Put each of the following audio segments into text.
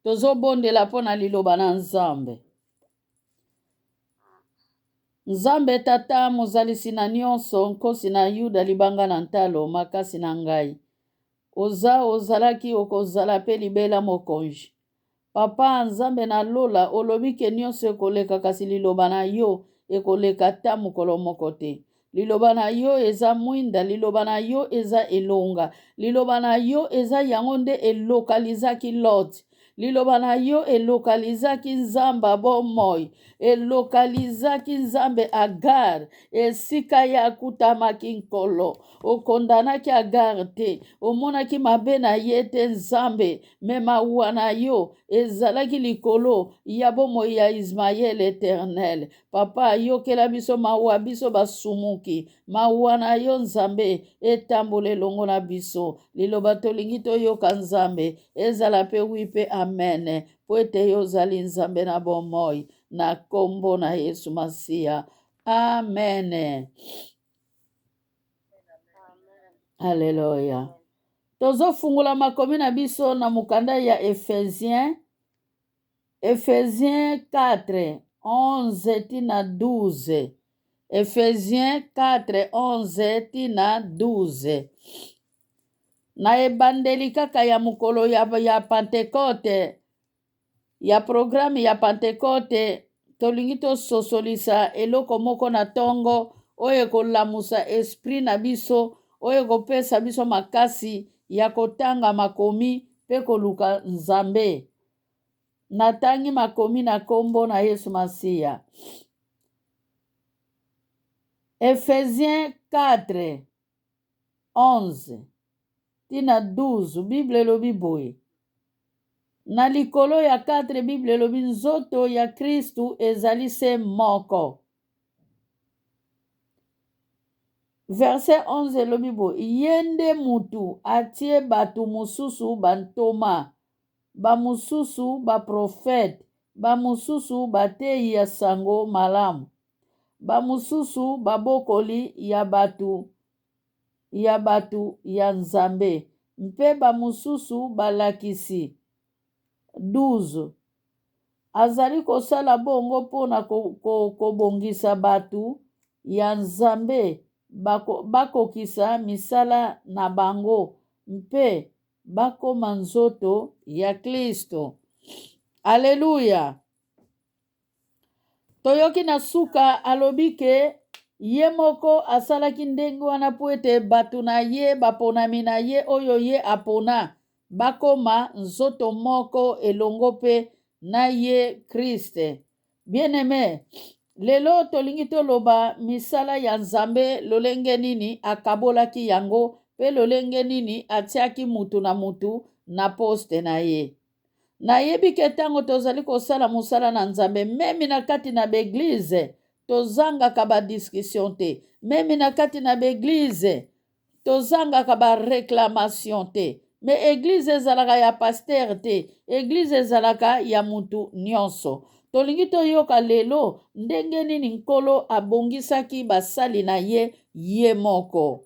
tozobondela mpo na liloba na Nzambe. Nzambe tata mozalisi na nyonso, nkosi na yuda libanga na ntalo makasi na ngai. Ozalaki okozala pe libela mokonzi. Papa Nzambe na lola olobi ke nyonso ekoleka, kasi liloba na yo ekoleka ta mokolo moko te. Liloba na yo eza mwinda, liloba na yo eza elonga, liloba na yo eza yango nde elokalizaki Lot. Liloba na yo elokalizaki Nzamba bomoi, elokalizaki Nzambe Agar, esika ya akutamaki nkolo. Okondanaki Agar te, omonaki mabe na ye te Nzambe, me mawa na yo ezalaki likolo ya bomoi ya Ismael Eternel. Papa yokela biso mawa biso basumuki, mawa na yo Nzambe etambola elongo na biso. Liloba tolingi toyoka Nzambe, ezala pe wi pe amen. Po ete yo ozali Nzambe na bomoi, na kombo na Yesu Masiya. Amen. Alléluia. Tozofungula makomi na biso na mukanda ya Ephésiens 4, 11 tina 12. Ephésiens 4, 11 tina 12. Na ebandeli kaka ya mukolo ya Pentekote, ya programme ya Pentekote, tolingi tososolisa eloko moko na tongo oyo ekolamusa esprit na biso, oyo ekopesa biso makasi ya kotanga makomi pe koluka Nzambe. Natangi makomi na kombo na Yesu Masiya. Ephésiens 4, 11 tina 12, Bible elobi boye. Na likolo ya 4, Bible elobi nzoto ya Kristu ezali se moko. Verset 11 elobi boye. Yende mutu atie batu mususu bantoma, bamususu baprofete, bamususu bateyi ya sango malamu, bamususu babokoli ya batu ya Nzambe, mpe bamususu balakisi. 12. Azali kosala bongo mpona kobongisa batu ya Nzambe bakokisa misala na bango, mpe bakoma nzoto ya Kristo. Alleluya. Toyoki na suka alobi ke ye moko asalaki ndenge wana po ete batu na ye baponami na ye oyo ye apona bakoma nzoto moko elongo pe na ye Kriste. Bien-aimé, lelo tolingi toloba misala ya Nzambe lolenge nini akabolaki yango pe lolenge nini atiaki mutu na mutu na poste na ye. Nayebi ke tango tozali kosala musala na Nzambe, memi na kati na beglize tozangaka badiskussion te, memi na kati na beglize tozangaka bareklamation te, me eglize ezalaka ya paster te, eglize ezalaka ya mutu nyonso. Tolingi toyoka lelo ndenge nini nkolo abongisaki basali na ye moko.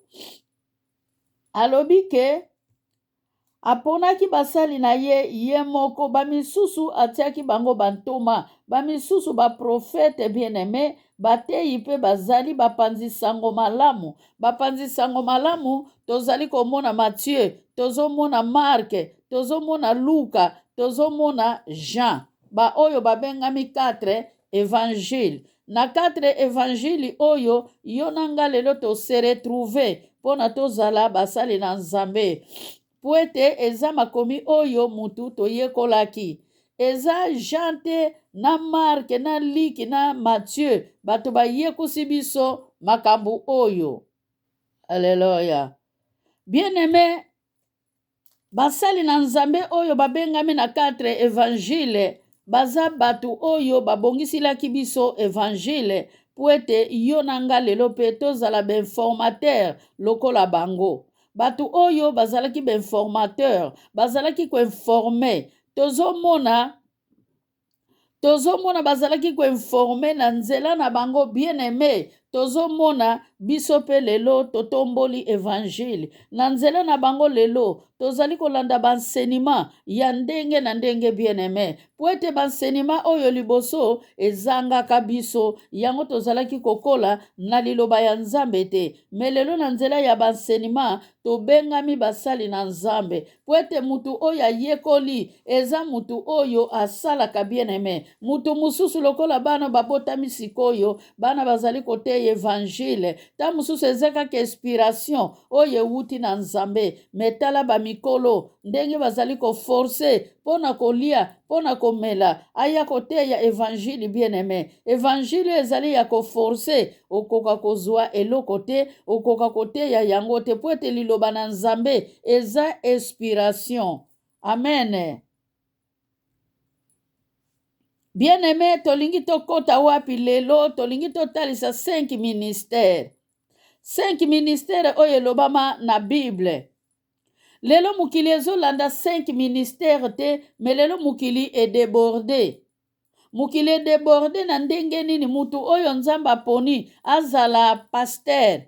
Alobi ke aponaki basali na ye moko, bamisusu atiaki bango bantoma, bamisusu baprofete bien-aimé, bateyi pe bazali bapanzi sango malamu. Bapanzi sango malamu tozali komona Matthieu, tozomona Marke, tozomona Luka, tozomona Jean, oyo babengami 4 évangile. Na 4 évangile oyo yo nanga lelo tose retrouve mpona tozala basali na Nzambe. Po ete eza makomi oyo mutu toyekolaki. Eza Jean te, na Marke, na Liki, na Matthieu, bato bayekusi biso makambo oyo. Alleluya. Bien-aimé, basali na Nzambe oyo babengami na 4 évangile baza bato oyo babongisilaki biso évangile po ete yo nanga lelo pe tozala bainformateur lokola bango. Batu oyo bazalaki bainformateur, bazalaki koinforme. Tozomona bazalaki koinforme na nzela na bango bien-aimé. tozomona biso pe lelo totomboli evangile na nzela na bango lelo tozali kolanda bansenima ya ndenge na ndenge bien-aimé po ete bansenima oyo liboso ezangaka biso yango tozalaki kokola na liloba ya nzambe te me lelo na nzela ya bansenima tobengami basali na nzambe po ete mutu oyo ayekoli eza mutu oyo asalaka bien-aimé mutu mosusu lokola bana babotami sikoyo bana bazali koteya evangile ta mosusu eza kaka inspiration oyo ewuti na nzambe me tala bamikolo ndenge bazali koforce mpo na kolia mpo na komela aya koteya evangile bien-aimé evangile ezali ya koforce okoka kozwa eloko te okoka koteya yango te po ete liloba na nzambe eza inspiration. Amen. Bien-aimé tolingi tokota wapi lelo tolingi totalisa 5 ministère 5 ministère oyo elobama na Bible. Lelo mukili ezolanda 5 ministère te me lelo mukili edeborde. Mukili edeborde na ndenge nini mutu oyo nzambe aponi azala pasteur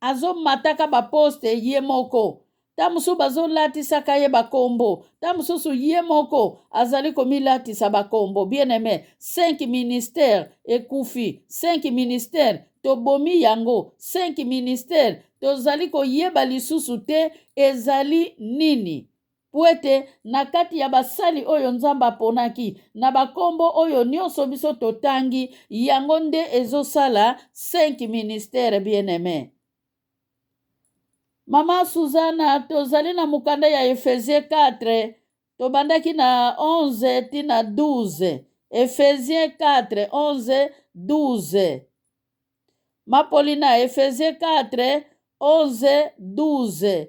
azomataka baposte ye moko ta mosusu bazolatisaka ye bakombo ta mosusu ye moko azali komilatisa bakombo bien-aimé 5 ministère ekufi 5 ministère tobomi yango 5 ministère tozali koyeba lisusu te ezali nini po ete na kati ya basali oyo nzambe aponaki na bakombo oyo nyonso biso totangi yango nde ezosala 5 ministère bien-aimé. Mama Suzana tozali na mukanda ya Efesie 4 tobandaki na 11 tina 12 Efesie 4 11 12 mapoli na Efesie 4 11 12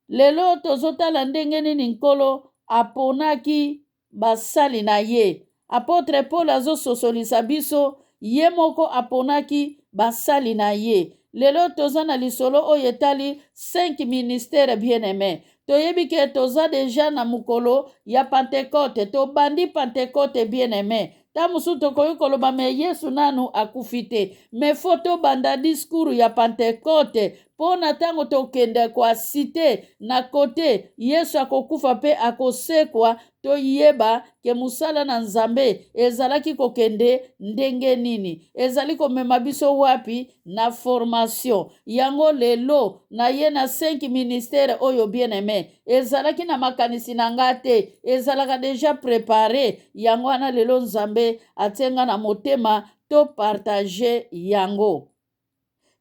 lelo tozotala ndenge nini nkolo aponaki basali na ye. Apotre Paul azososolisa biso ye moko aponaki basali na ye. Lelo toza na lisolo oyo etali 5 ministère bien-aimé. Toyebi ke toza deja na mukolo ya Pentecote. Tobandi Pentecote bien-aimé. Ta mosusu tokoki koloba me Yesu nanu akufi te. Me fo tobanda diskuru ya Pentecote mpo na ntango tokende koasite na kote Yesu akokufa mpe akosekwa toyeba ke mosala na nzambe ezalaki kokende ndenge nini ezali komema biso wapi na formation yango lelo na ye na 5 ministère oyo bien-aimé ezalaki na makanisi na nga te ezalaka deja prepare yango wana lelo nzambe atenga na motema to partage yango.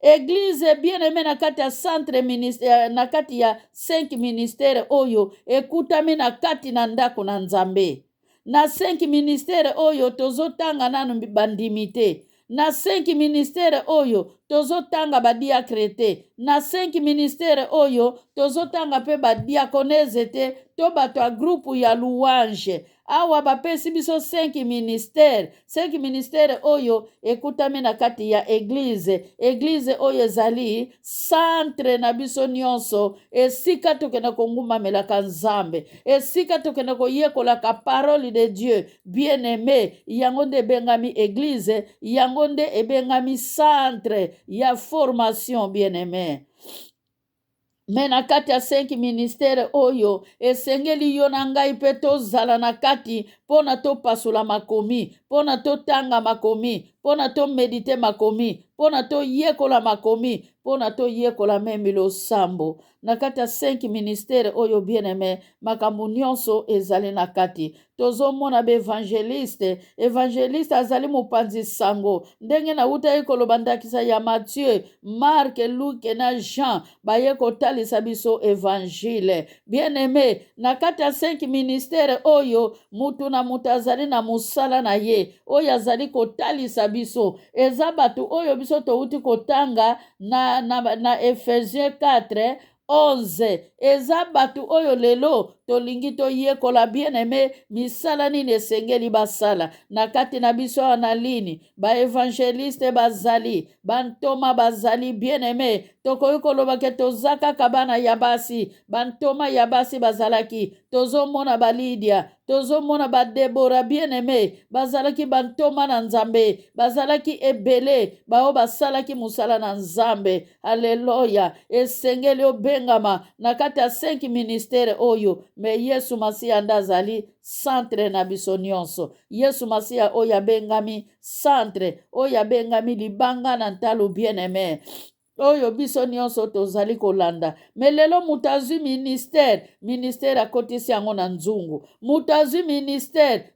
Église bien-aimé na kati ya centre ministère na kati ya 5 ministère oyo ekutami na kati na ndako na nzambe. Na 5 ministère oyo tozotanga nanu bandimi te. Na 5 ministère oyo tozotanga badiakre te. Na 5 ministère oyo tozotanga pe badiakonese te to bato ya groupe ya louange. Awa bapesi biso 5 ministère. 5 ministère oyo ekutami na kati ya église. Église oyo ezali centre na biso nyonso. Esika tokenda kongumamelaka nzambe. Esika tokenda koyekolaka parole de Dieu. Bien-aimé, yango nde ebengami église, yango nde ebengami centre ya formation bien-aimé. Me na kati ya 5 ministère oyo esengeli yo na ngai mpe tozala na kati mpo na topasula makomi mpo na totanga makomi mpo na tomedite makomi mpo na toyekola makomi mpo na toyekola meme losambo na kati ya 5 ministère oyo bien-aimé makambo nyonso ezali na kati tozomona baevangeliste evangeliste azali mopanzi sango ndenge nautaki koloba ndakisa ya Matthieu Marc Luc na Jean baye kotalisa biso evangile bien-aimé na kati ya 5 ministère oyo mutu na mutu azali na mosala na ye oyo azali kotalisa biso eza bato oyo biso touti kotanga na Efesien 4 11 eza bato oyo lelo tolingi toyekola bien-aimé misala nini esengeli basala na kati na biso na lini baevangeliste bazali bantoma bazali bien-aimé tokoki koloba ke toza kaka bana ya basi bantoma ya basi bazalaki tozomona balidia, tozomona badebora bien-aimé, bazalaki bantoma na nzambe, bazalaki ebele, bao basalaki musala na nzambe. Alleluya. Esengeli obengama na kati ya 5 ministere oyo, me Yesu Masiya nde azali centre na biso nyonso. Yesu Masiya oyo abengami centre, oyo abengami libanga na ntalo bien-aimé, oyo biso nyonso tozali kolanda. Me lelo moto azwi ministere akotisi yango na nzungu, moto azwi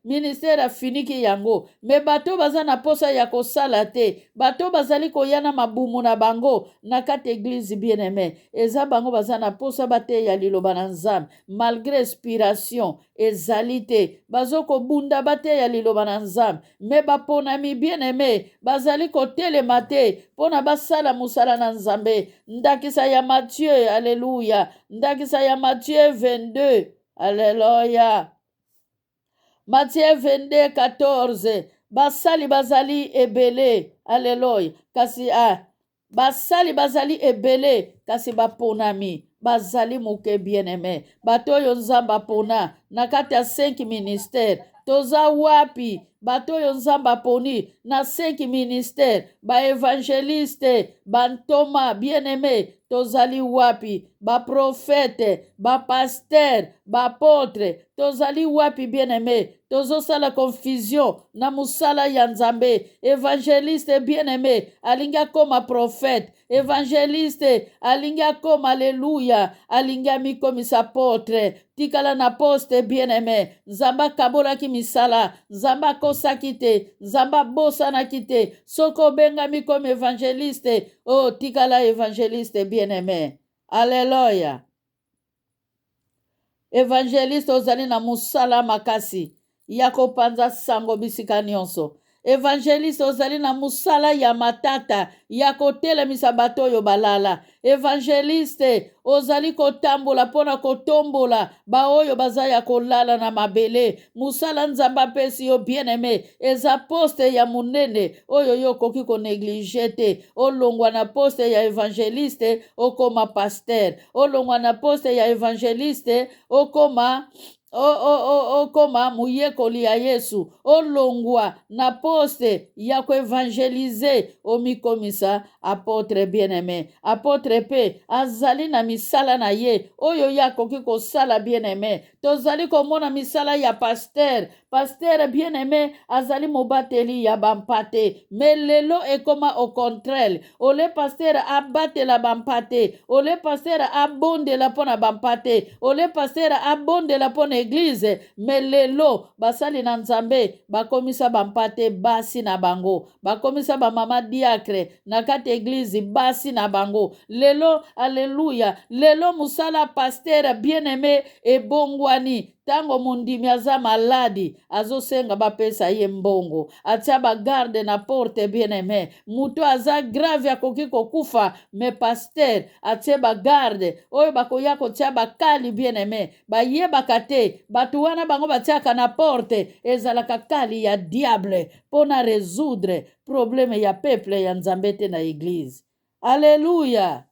ministere afiniki yango. Me bato baza na posa ya kosala te, bato bazali koya na mabumu na bango na kati eglize bien-aimé, eza bango baza na posa bateya liloba na nzambe. Malgré inspiration ezali te, bazokobunda bateya liloba na nzambe. Me baponami bien-aimé bazali kotelema te mpona basala musala na nzambe. Ndakisa ya Matthieu, alleluya. Ndakisa ya Matthieu 22, alleluya. Matthieu 22 14, basali bazali ebele, alleluya. Kasi basali bazali ebele, kasi baponami bazali moke bien-aimé. Bato oyo nzambe apona na kati ya 5 ministere, toza wapi? Bato oyo nzambe aponi na 5 ministere, baevangeliste, bantoma bien-aimé, tozali wapi? Baprofete, bapaster, bapotre, tozali wapi bien-aimé? Tozosala confusion na musala ya nzambe. Evangeliste bien-aimé alingi akoma profete, evangeliste alingi akoma, alleluya, alingi amikomisa apotre. Tikala na poste bien-aimé, nzambe akabolaki misala, nzambe akosaki te, nzambe abosanaki te. Soko obengami comme evangeliste, oh tikala evangeliste bien-aimé, alleluya. Evangeliste ozali na musala makasi ya kopanza sango bisika nyonso. Evangeliste ozali na musala ya matata ya kotelemisa bato oyo balala. Evangeliste ozali kotambola mpona kotombola baoyo baza ya kolala na mabele. Musala nzambe apesi yo bien-aimé eza poste ya munene oyo yo koki koneglige te. Olongwa na poste ya evangeliste okoma paster, olongwa na poste ya evangeliste okoma okoma muyekoli ya Yesu, olongwa na poste ya koevangelize omikomisa apotre bien-aimé. Apotre pe azali na misala na ye oyo ya koki kosala bien-aimé. Tozali komona misala ya paster bien-aimé azali mobateli ya bampate, me lelo ekoma au contraire. Ole paster abatela bampate, ole paster abondela mpona bampate, ole paster abondela mpona eglize. Me lelo basali na nzambe bakomisa bampate basi na bango, bakomisa bamama diacre na kati eglize basi na bango. Lelo, alleluya, lelo musala paster bien-aimé ebongwani. Tango mundimi aza maladi azosenga bapesa ye mbongo, atia bagarde na porte bien-aimé. Muto aza grave akoki kokufa, me paster atie bagarde oyo bakoya kotia bakali bien-aimé. Bayebaka te bato wana bango batiaka na porte ezalaka kali ya diable mpona résoudre probleme ya peuple ya nzambe te na eglize. Alleluya.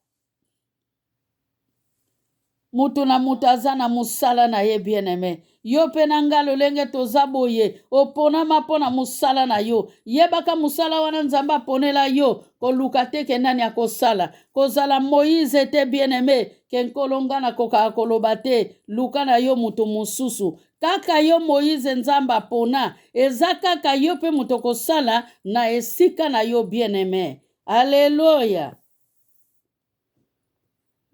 Mutu na mutu aza na musala na ye bien-aimé. Yo mpe na nga lolenge toza boye, oponama mpo na musala na yo. Yebaka musala wana nzambe aponela yo, koluka te ke nani akosala. Kozala Moïse te bien-aimé, ke nkolo nga nakokaka koloba te luka na yo mutu mosusu. Kaka yo Moïse nzambe apona, eza kaka yo mpe mutu kosala na esika na yo bien-aimé. Alleluya.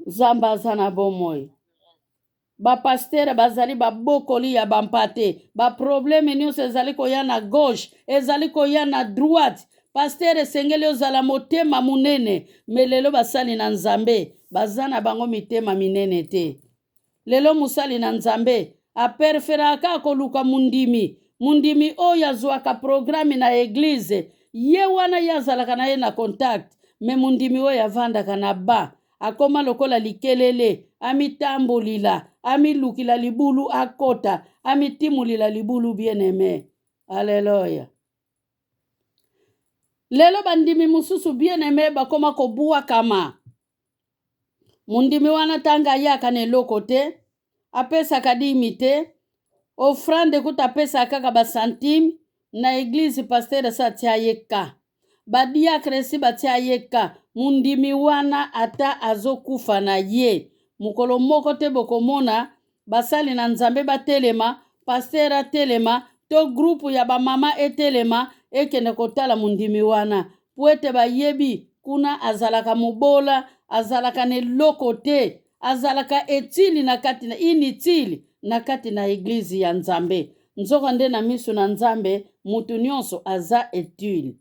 Nzambe aza na bomoi. Bapastere bazali babokoli ya bampate, baprobleme nyonso ezali koya na gauche, ezali koya na droite. Pastere esengeli ozala motema munene, me lelo basali na nzambe baza na bango mitema minene te. Lelo musali na nzambe aperferaka koluka mundimi oyo azwaka programe na eglize, ye wana ye azalaka na ye na contact, me mundimi oyo avandaka na ba akoma lokola likelele, amitambolila, amilukila libulu akota, amitimulila libulu bien-aimé. Alleluya. Lelo bandimi mususu bien-aimé bakoma kobuwa kama. Mundimi wana tanga yaka na eloko te, apesaka dimi te, offrande kuta apesaka kaka basantime, na eglise pasteur sa atia ye ka, badiakre si batia ye ka, mundimi wana ata azokufa na ye. Mukolo moko te bokomona basali na nzambe batelema, pasteur atelema, to groupe ya bamama etelema ekende kotala mundimi wana, po ete bayebi kuna azalaka mobola, azalaka na eloko te, azalaka etili na kati na inutile na kati na eglize ya nzambe. Nzoko nde na miso na nzambe mutu nyonso aza utile.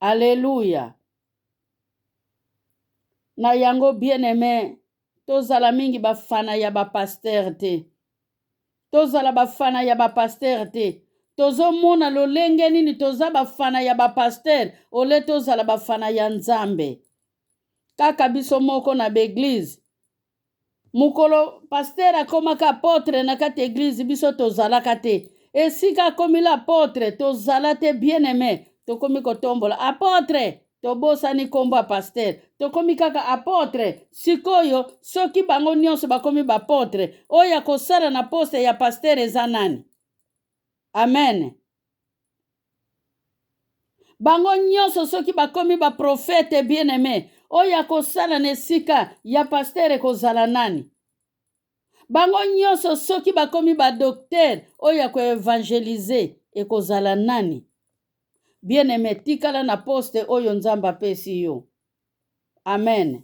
Alléluia. Na yango bien-aimé, tozala mingi bafana ya bapaster te. Tozala bafana ya bapaster te. Tozomona lolenge nini toza bafana ya bapaster, ole tozala bafana ya nzambe. Kaka biso moko na beglise. Mukolo paster akomaka apotre na kati eglise biso tozalaka te. Esika akomila apotre tozala te bien-aimé. Tokomi kotombola apotre, tobosani kombo ya paster. Tokomi kaka apotre. Sikoyo soki bango nyonso bakomi bapotre, oya kosala na poste ya paster eza nani? Amen. Bango nyonso soki bakomi baprofete bien-aimé, oya kosala na esika ya paster kozala nani? Bango nyonso soki bakomi badokter, oya ko evangelize ekozala nani? Bien-aimé, tikala na poste oyo nzamba pesi yo. Amen.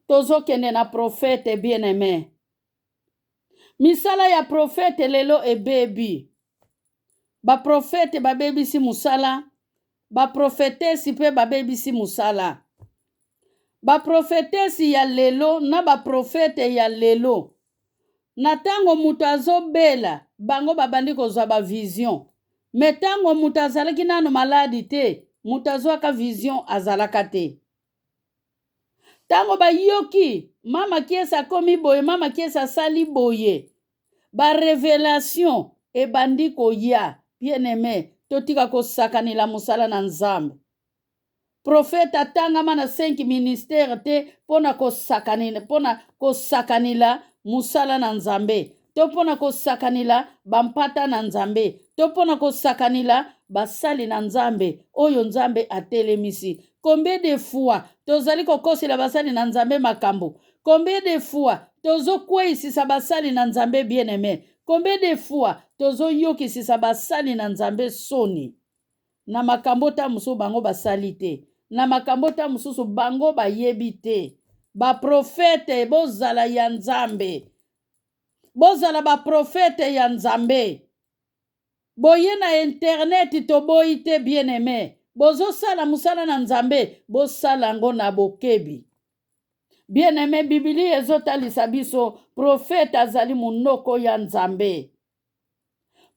Tozokende na profete bien-aimé. Misala ya profete lelo ebebi. Ba profete babebisi musala. Ba profetesi pe babebisi musala. Ba profetesi ya lelo na ba profete ya lelo. Na tango mutu azobela, bango babandi kozwa ba vision. Metango mutu azalaki nano maladi te, mutu azwaka vision azalaka te. Tango bayoki, mama kiesa komi boye, mama kiesa sali boye. Ba révélation ebandi koya, bien-aimé, totika kosakanila musala na nzambe. Profeta atangama na 5 ministère te pona kosakanila musala na nzambe. To pona kosakanila bampata na nzambe. To pona kosakanila basali na nzambe oyo nzambe atelemisi. Combien de fois tozali kokosila basali na nzambe makambo? Combien de fois tozokweisisa basali na nzambe bien-aimé? Combien de fois tozoyokisisa basali na nzambe soni? Na makambo ta musu bango basali te. Na makambo ta mususu bango bayebi te. Ba profete bozala ya nzambe. Bozala ba profete ya nzambe. Boye na internet to boyi te bien-aimé. Bozo sala musala na nzambe. Bosala ngo na bokebi. Bien-aimé, Bibili ezotalisa biso profete azali munoko ya nzambe.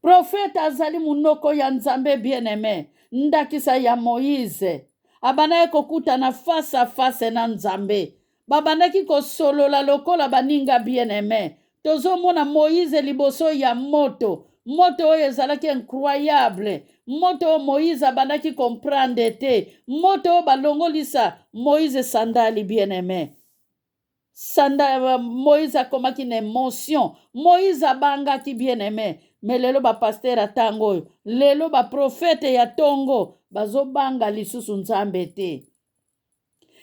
Profete azali munoko ya nzambe bien-aimé. Ndakisa ya Moïse. Abandaki kokutana face à face na nzambe. Babandaki kosolola lokola baninga bien-aimé. Tozomona Moïse liboso ya moto. Moto oyo ezalaki incroyable. Moto oyo Moïse abandaki comprendre te. Moto oyo balongolisa Moïse sandali bien-aimé. Moïse akomaki na émotion. Moïse abangaki bien-aimé. Mais lelo ba pasteur atango, lelo ba profete ya tongo, bazobanga lisusu nzambe te.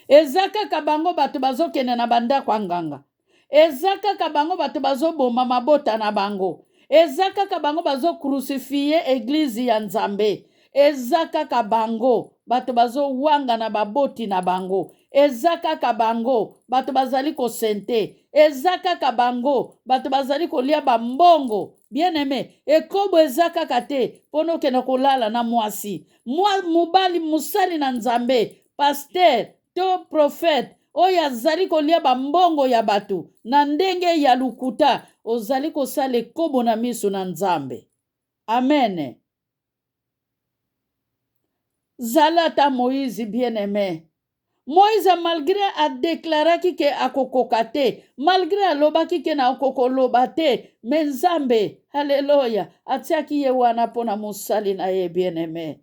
Ezaka kabango bato bazokene na bandako anganga. Ezaka kabango bato bazoboma mabota na bango. Ezaka kabango bazo crucifie eglise ya nzambe. Ezaka kabango bato bazowanga na baboti na bango. Ezaka kabango bato bazali kosente. Ezaka kabango bato bazali kolia bambongo. Bien-aimé, ekobo ezaka kate pono kena kolala na mwasi. Mubali musali na nzambe, pasteur, to prophète, oyo azali kolia bambongo ya bato, na ndenge ya lukuta, ozali kosala ekobo na miso na nzambe. Amen. Zalata Moïse bien-aimé. Moïse malgré a déclaraki ke akokoka te, malgré alobaki ke na akokoloba te, mais nzambe, haleluya, atiaki ye wana pona mosali na ye bien-aimé.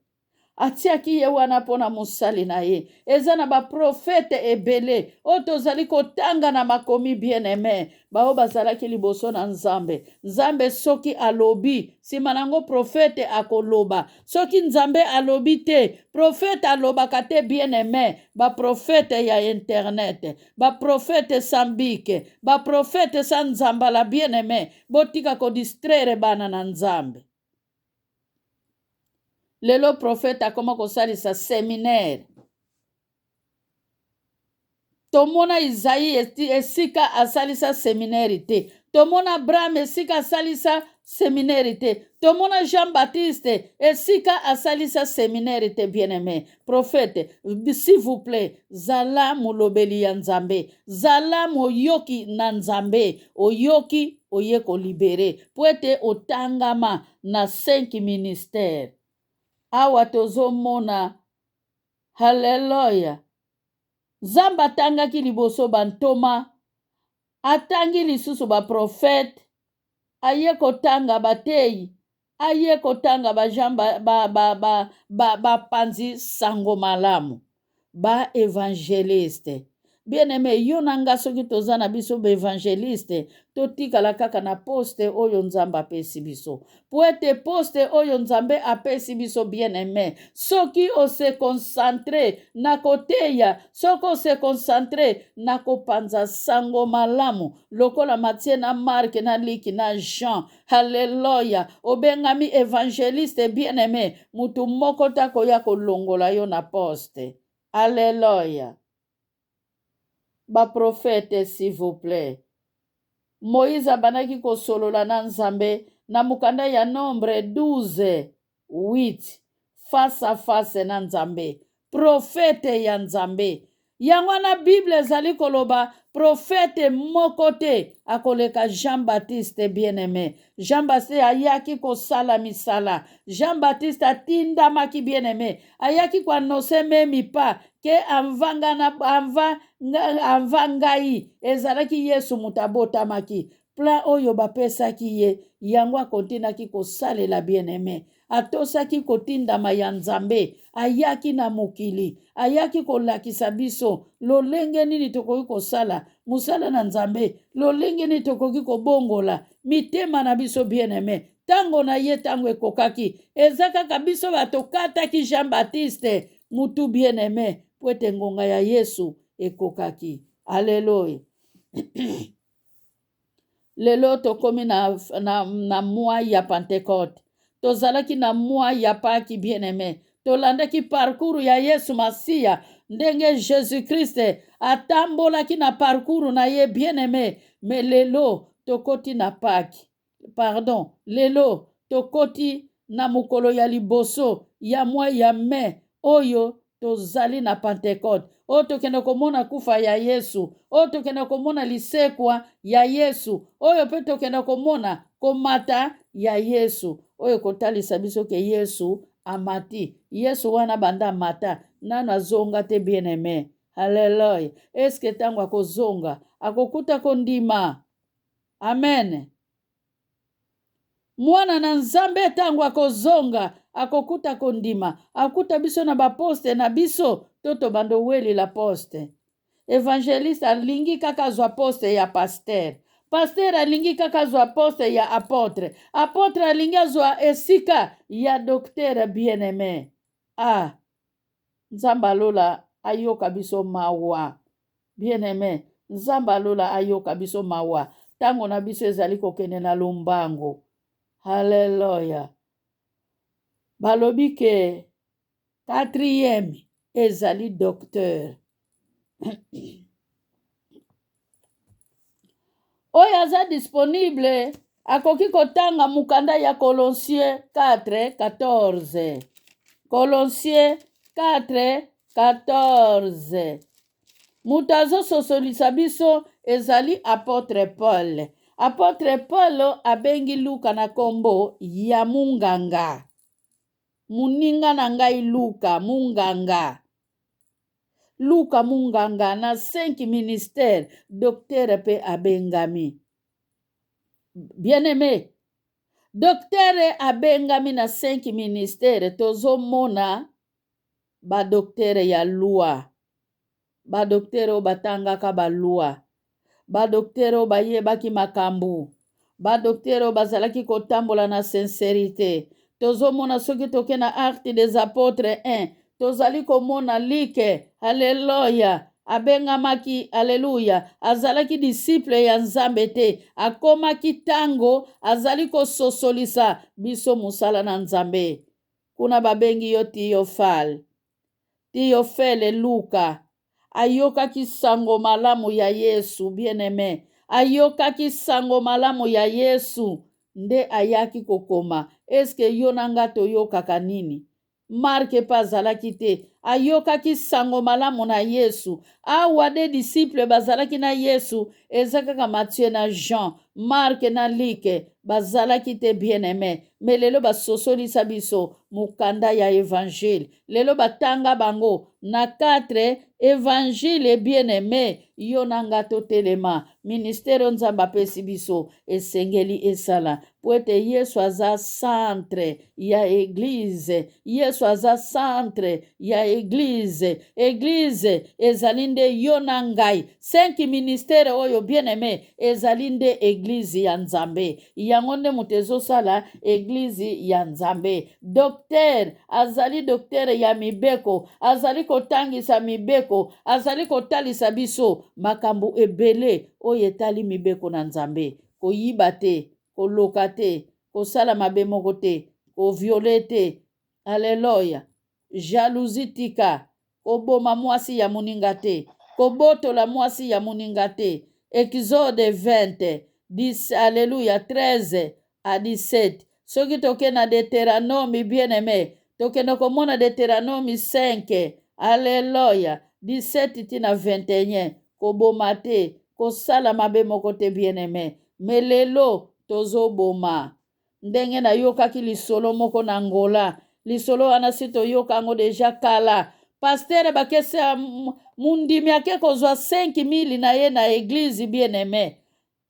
atiaki ye wana mpona mosali na ye. Eza na baprofete ebele oyo tozali kotanga na makomi bien-aime bao bazalaki liboso na Nzambe. Nzambe soki alobi nsima nango profete akoloba. Soki Nzambe alobi te, profete alobaka te bien-aime. Baprofete ya internet, baprofete sambike, baprofete sa Nzambala bien-aime, botika kodistraire bana na Nzambe. Lelo profete akoma kosalisa seminaire. Tomona Isaïe esika asalisa seminaire te. Tomona Abraham esika asalisa seminaire te. Tomona Jean-Baptiste esika asalisa seminaire te, bien-aimé. Prophète, s'il vous plaît, zala mulobeli ya Nzambe. Zala moyoki na Nzambe. Oyoki oye ko libere. Poete otangama na 5 ministères. Awa tozomona. Hallelujah. Nzambe atangaki liboso bantoma, atangi lisusu baprofete, aye kotanga bateyi, aye kotanga bapanzi sango malamu, ba evangeliste. Bien-aimé, yo na nga soki toza na biso ba evangeliste, totikala kaka na poste oyo Nzambe apesi biso. Po ete poste oyo Nzambe apesi biso, bien-aimé, soki ose concentre na koteya, soki ose concentre na kopanza sango malamu, lokola Matthieu na Mark na Luc na Jean, haleluya, obengami evangeliste, bien-aimé, mutu moko takoya kolongola yo na poste. Haleluya. Baprofete, s'il vous plaît. Moïse abanaki kosolola na Nzambe na mukanda ya Nombre 12:8 face à face na Nzambe. Profete ya Nzambe. Yango na Bible ezali koloba profete moko te akoleka Jean-Baptiste, bien-aimé. Jean-Baptiste ayaki kosala misala. Jean-Baptiste atindamaki, bien-aimé. Ayaki koanose memi pa ke anva ngai ezalaki Yesu mutu abotamaki. Plan oyo bapesaki ye, yango akontinaki kosalela, bien-aimé. Atosaki kotindama ya Nzambe, ayaki na mokili, ayaki kolakisa biso lolenge nini tokoki kosala musala na Nzambe, lolenge nini tokoki kobongola mitema na biso, bien-aimé. Tango na ye tango ekokaki, eza kaka biso batokataki Jean-Baptiste mutu, bien-aimé, po ete ngonga ya Yesu ekokaki. Alleluya. Lelo tokomi na mwa ya Pentecote. Tozalaki na mwa ya Paki, bien-aimé. Tolandaki parcours ya Yesu Masiya, ndenge Jésus-Christ atambolaki na parcours na ye, bien-aimé. Me lelo tokoti na Paki. Pardon, lelo tokoti na mukolo ya liboso ya mwa ya me oyo tozali na Pentecote. Oyo tokende komona kufa ya Yesu, oyo tokende komona lisekwa ya Yesu, oyo pe tokende komona komata ya Yesu, oyo kotalisa biso ke Yesu amati. Yesu wana banda amata nano azonga te, bien-aimé. Haleluya. Eske tango akozonga akokuta kondima? Amen. Mwana na Nzambe tango akozonga akokuta kondima, akuta biso na baposte na biso toto bando weli la poste. Evangeliste alingi kaka zwa poste ya pasteur. Pasteur alingi kaka zwa poste ya apotre. Apotre alingi azwa esika ya docteur, bien-aimé. Nzambe alola ayoka biso mawa. Bien-aimé, Nzambe alola ayoka biso mawa. Tango na biso ezali kokende na lombango. Haleluya. Balobi ke 4e ezali docteur. Oyo aza disponible akoki kotanga mukanda ya Colossiens 4:14. Colossiens 4:14. Mutu azososolisa biso ezali apotre Paul. Apotre Paul abengi Luka na kombo ya munganga. Muninga na ngai Luka munganga. Luka munganga na 5 ministères docteur pe abengami. Bien-aimé, docteur abengami na 5 ministères tozomona badoktere ya lwa, badoktere oyo batangaka balwa, badoktere oyo bayebaki makambo, badoktere oyo bazalaki kotambola na sincerité. Tozomona soki toke na Actes des Apôtres 1, tozali komona like, haleluya, abengamaki, haleluya, azalaki disciple ya Nzambe te, akomaki tango azali kososolisa biso musala na Nzambe. Kuna babengi yo Tiyofele Luka, ayokaki sango malamu ya Yesu, bien-aimé, ayokaki sango malamu ya Yesu, nde ayaki kokoma. Eske yo na nga toyokaka nini? Marke pa azalaki te, ayokaki sango malamu na Yesu. Awa de disciple bazalaki na Yesu, eza kaka Matthieu na Jean, Marke na Like, bazalaki te, bien-aimé. Me lelo basosolisa biso mukanda ya évangile. Lelo batanga bango na 4 évangile, bien-aimé. Yo nanga totelema, ministère Nzambe apesi biso esengeli esala po ete Yesu aza centre ya église. Yesu aza centre ya église. Église ezali nde yo na ngai. 5 ministère oyo, bien-aimé, ezali nde église ya Nzambe. Yango nde moto ezosala église ya Nzambe. Docteur azali docteur ya mibeko, azali kotangisa mibeko, azali kotalisa biso makambo ebele oyo etali mibeko na Nzambe. Koyiba te, koloka te, kosala mabe moko te, koviole te, haleluya, jalousie tika, koboma mwasi ya moninga te, kobotola mwasi ya moninga te. Exode 20 10, haleluya, 13 à 17. Soki toke na Deutéronome, bien-aimé, tokende komona Deutéronome 5, haleluya, 17 tina 21. Koboma te, kosala mabe moko te, bien-aimé. Me lelo tozoboma. Ndenge nayokaki lisolo moko na Ngola, lisolo wana si toyoka yango deja kala. Pasteur bakesa mundimi ake kozwa 5,000 na ye na église, bien-aimé.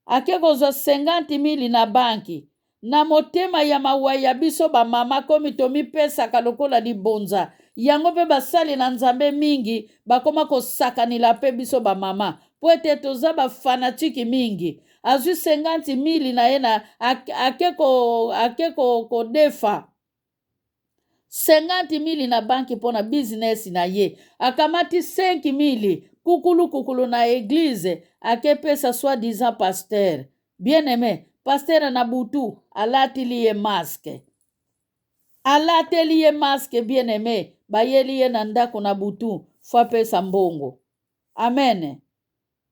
Ake kozwa 50,000 na banki. Na motema ya mawa ya biso bamama komi tomipesaka lokola libonza. Yango pe basali na Nzambe mingi bakoma kosakanila pe biso bamama. Po ete toza bafanatiki mingi. Azwi 50,000 na ye na ake kodefa 50,000 na banki pona business na ye. Akamati 5,000 kukulu na église akepesa soi-disant pasteur. Bien-aimé, pasteur na butu alatili ye masque. Alateli ye masque, bien-aimé, bayeli ye na ndako na butu fwa pesa mbongo. Amen.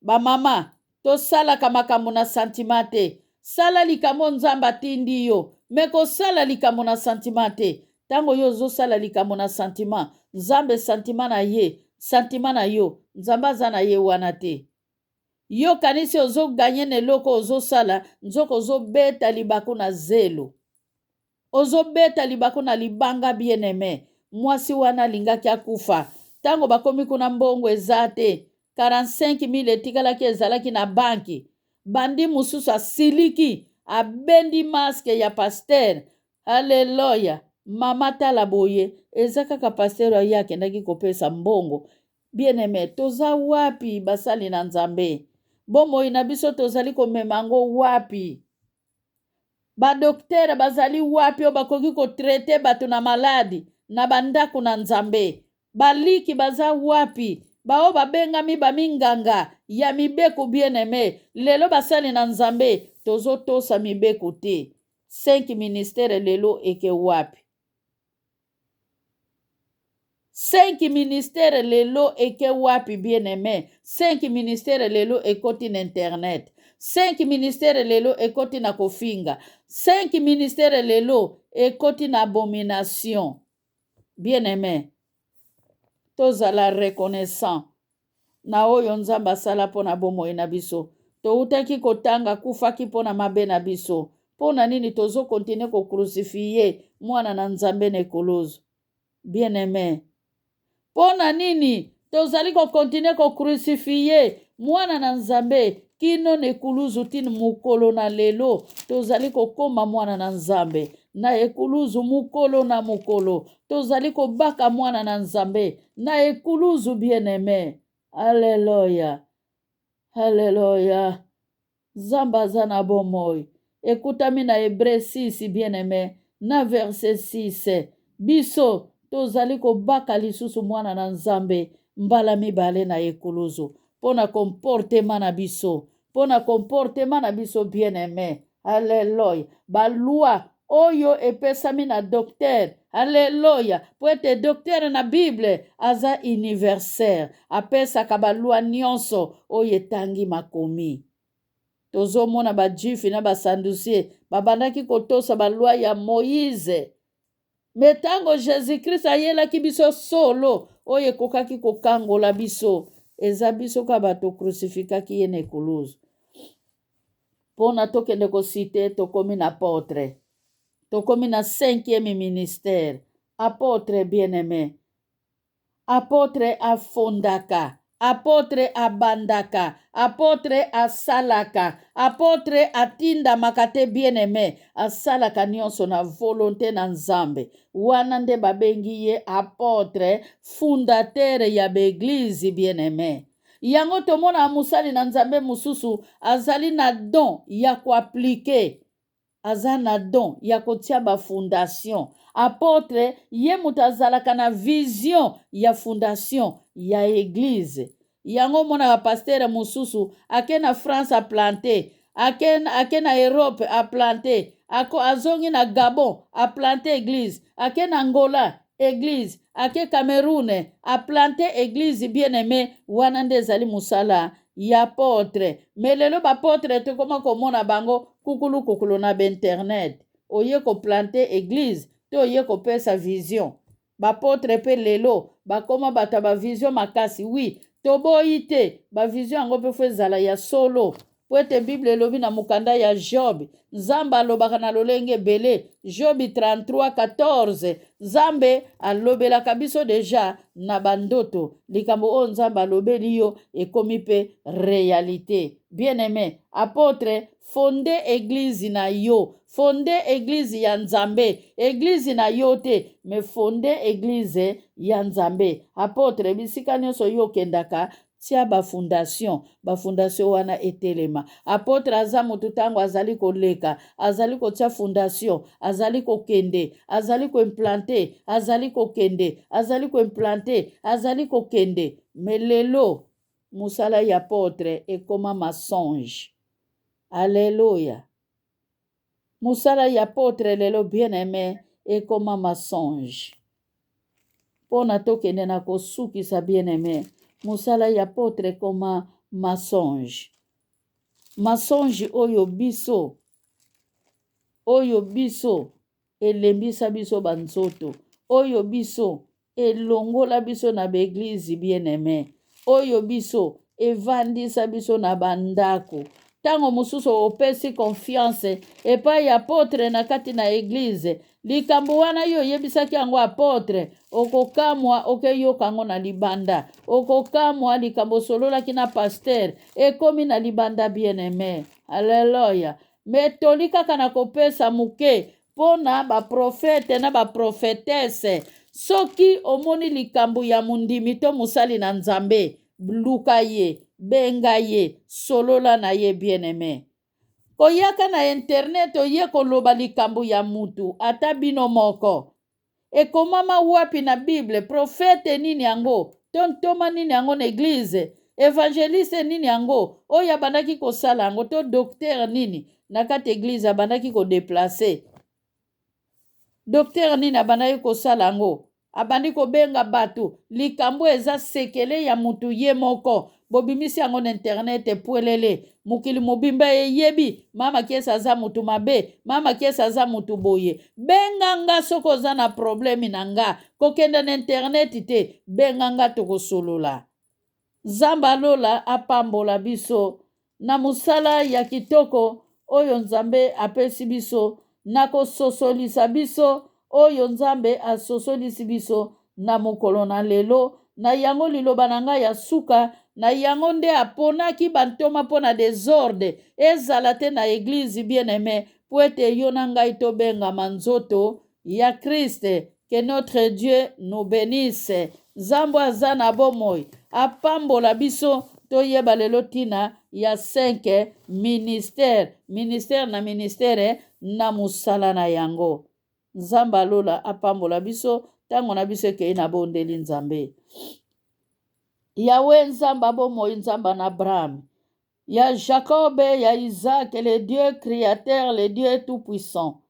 Bamama, tosalaka makambo na santima te. Sala likambo Nzambe atindi yo, me kosala likambo na santima te. Tango yo ozosala likambo na santima, Nzambe santima na ye, santima na yo, Nzambe aza na ye wana te. Yo kanisi ozoganye na eloko ozosala, nzoko ozobeta libaku na zelo, ozobeta libaku na libanga, bien-aimé. Mwasi wana alingaki akufa, tango bakomi kuna mbongo eza te, 45,000 etikalaki ezalaki na banki. Bandi mususu asiliki, abendi maske ya pasteur. Haleluya. Mama tala boye, eza kaka pasteur aye akendaki kopesa mbongo. Bien-aimé, toza wapi basali na Nzambe? Bomoi na biso tozali komema ngo wapi? Badoktere bazali wapi o bakoki kotrete bato na maladi na bandako na Nzambe? Baliki baza wapi? Bao babengami baminganga ya mibeko, bien-aimé. Lelo basali na Nzambe tozotosa mibeko te. 5 ministère lelo eke wapi? 5 ministère lelo eke wapi, bien-aimé? 5 ministère lelo ekoti na internet. 5 ministère lelo ekoti na kofinga. 5 ministère lelo ekoti na abomination. Bien-aimé, tozala reconnaissant na oyo Nzambe asala mpona bomoi na biso. Toutaki kotanga kufaki mpona mabe na biso. Mpona nini tozokontinue kokrucifie mwana na Nzambe na ekolozo? Bien-aimé, mpona nini tozali kokontinue kokrucifie mwana na Nzambe kino na ekuluzu tini mokolo na lelo tozali kokoma mwana na Nzambe? na ekuluzu mukolo na mukolo tozali kobaka mwana na nzambe na ekuluzu bien-aimé. Alleluya, alleluya. Nzambe aza na bomoi. Ekutami na Hébreu 6 bien-aimé na verset 6 biso tozali kobaka lisusu mwana na nzambe mbala mibale na ekuluzu pona comportement na biso, pona comportement na biso bien-aimé. Alleluya. Baloi oyo epesami na docteur. Alleluya. Po ete docteur na Bible aza universaire, apesaka baloi nyonso oyo etangi makomi. Tozomona bajuifi na basandusie babandaki kotosa baloi ya Moïse. Me ntango Jésus-Christ ayelaki biso solo oyo ekokaki kokangola biso, eza biso ka bato crucifikaki ye na ekuluzu. Mpona tokende kosite tokomi na apôtre, tokomi na 5e ministère. Apôtre bien-aimé, apôtre afondaka, apôtre abandaka, apôtre asalaka, apôtre atindamaka te bien-aimé, asalaka nyonso na volonté na nzambe. Wana nde babengi ye apôtre fondateur ya baeglize bien-aimé. Yango tomona musali na nzambe mususu azali na don ya koaplike, aza na don ya kotia bafondation. Apôtre ye moto azalaka na vision ya fondation ya eglize. Yango mona bapastere mususu ake na France aplante, ake na Europe aplante, azongi na Gabon aplante eglize, ake na Angola église, ake Cameroun aplante église bien-aimé. Wana nde ezali musala ya apôtre. Me lelo bapôtre tokoma komona bango kukulu na internet. Oye koplante église te oye kopesa vision. Bapôtre pe lelo bakoma bata ba vision makasi. Oui, toboyi te bavision yango mpe fo ezala ya solo. Po ete Bible elobi na mokanda ya Job, Nzambe alobaka na lolenge ebele. Job 33:14. Nzambe alobelaka biso deja na bandoto. Likambo oyo Nzambe alobeli yo ekomi mpe réalité. Bien-aimé, apôtre, fonde église na yo, fonde église ya Nzambe, église na yo te, me fonde église ya Nzambe. Apôtre, bisika nyonso yo kendaka tia bafondation wana etelema. Apôtre aza motu ntango azali koleka, azali kotia fondation, azali kokende, azali koimplante, azali kokende, azali koimplante, azali kokende. Me lelo musala ya apôtre ekoma mensonge. Alléluia. Musala ya apôtre lelo bien-aimé ekoma mensonge. Pona tokende na kosukisa bien-aimé, musala ya apôtre ekoma mensonge. Mensonge oyo biso elembisa biso banzoto, oyo biso elongola biso na baeglize bien-aimé, oyo biso evandisa biso na bandako. Tango mususu opesi confiance epai ya apôtre na kati na eglize, likambo wana yo yebisaki yango apôtre, okokamwa okeyoka yango na libanda, okokamwa likambo sololaki na pasteur ekomi na libanda bien-aimé. Alleluya. Me toli kaka na kopesa muke mpona baprofete na baprofetese. Soki omoni likambo ya mundimi to musali na Nzambe, luka ye, benga ye, solola na ye bien-aimé. Koyaka na internet oye koloba likambo ya mutu ata bino moko. Ekomama wapi na Bible? Profete nini yango? Tontoma nini yango na eglize? Evangeliste nini yango? Oyo abandaki kosala yango to docteur nini na kati eglize abandaki kodeplace? Docteur nini abandaki kosala yango? Abandi kobenga bato. Likambo eza sekele ya mutu ye moko. Bobimisi yango na internet epwelele. Mukili mobimba eyebi. Mama kiesa aza mutu mabe. Mama kiesa aza mutu boye. Benga nga soko oza na problemi na nga. Kokenda na internet te. Benga nga tokosolola. Nzambe alola apambola biso na musala ya kitoko oyo Nzambe apesi biso, na kososolisa biso oyo Nzambe asosolisi biso na mokolo na lelo. Na yango liloba na ngai ya suka, na yango nde aponaki bantoma mpona desordre ezala te na eglize bien-aimé, po ete yo na ngai tobengama nzoto ya Kriste. Que notre Dieu nous bénisse. Nzambe aza na bomoi apambola biso toyeba lelo ntina ya 5 ministère na mosala na yango. Nzambe alola apambola biso ntango na biso ekei na bondeli Nzambe. Yawe Nzambe abomoi, Nzambe na Abraham, ya Jacob, ya Isaac, le Dieu créateur, le Dieu tout-puissant.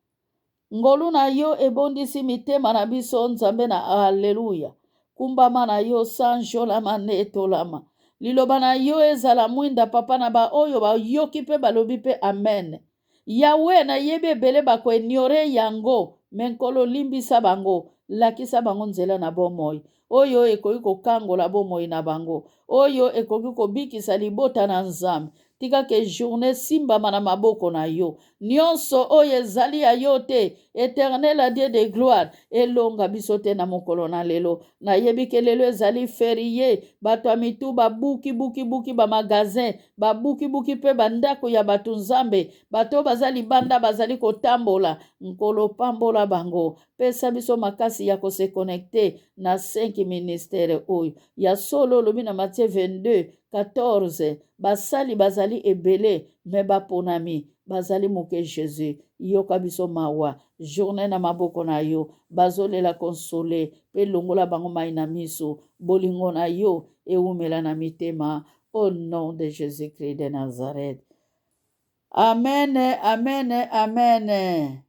Ngolu na yo ebondisi mitema na biso Nzambe na alleluya. Kumbama na yo sanjolama ne etolama. Liloba na yo ezala mwinda papa na ba oyo ba yoki pe balobi pe amen. Yawe na yebe bele bako eniore yango, menkolo limbisa bango, lakisa bango nzela na bomoi. Oyo ekoki kokangola bomoi na bango. Oyo ekoki kobikisa libota na Nzambe. Tika ke journée simbama na maboko na yo. Nyonso oyo ezali ya yo te, Éternel Dieu de gloire, elonga biso te na mokolo na lelo. Na yebi ke lelo ezali férié, bato mitu babuki ba magazin, babuki pe bandako ya batu Nzambe, bato bazali banda bazali kotambola, nkolo pambola bango. Pesa biso makasi ya ko se connecter na 5 ministères oyo. Ya solo lobi na Matthieu 22:14, basali bazali ebele, me baponami bazali moke Jésus. Yoka biso mawa, journée na maboko na yo, bazolela konsole, pe longola bango mai na miso, bolingo na yo, eumela na mitema, au nom de Jésus-Christ de Nazareth. Amen, amen, amen.